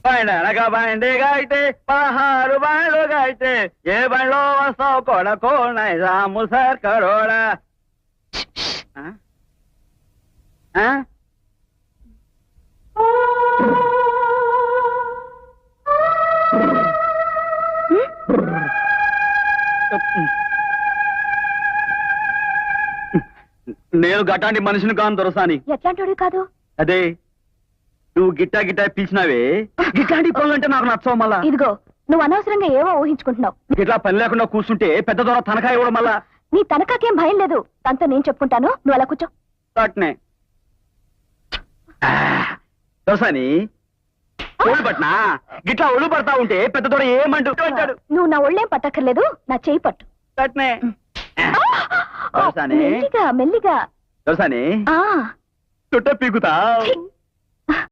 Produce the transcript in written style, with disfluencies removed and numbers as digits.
బండనక బండిగా అయితే 16 బండ్లుగా అయితే ఏ బండ్లో వస్తావు కొడకో నైజాము సార్ కరోడా. నేను గట్టాంటి మనిషిని కాను దొరసాని. ఎట్లాంటి కాదు అదే నువ్వు గిట్టా గిట్టా పిలిచినావే గిట్లాంటి పనులు అంటే నాకు నచ్చవు. మళ్ళా ఇదిగో నువ్వు అనవసరంగా ఏవో ఊహించుకుంటున్నావు. ఇట్లా పని లేకుండా కూర్చుంటే పెద్ద దొర తనఖా ఇవ్వడం మళ్ళా. నీ తనఖాకేం భయం లేదు, తనతో నేను చెప్పుకుంటాను, నువ్వు అలా కూర్చో. అట్నే దొరసాని ఒళ్ళు పట్నా గిట్లా ఒళ్ళు పడతా ఉంటే పెద్ద దొర ఏమంటూ అంటాడు. నువ్వు నా ఒళ్ళేం పట్టక్కర్లేదు, నా చేయి పట్టు. అట్నే దొరసాని మెల్లిగా మెల్లిగా. దొరసాని చుట్ట పీకుతా.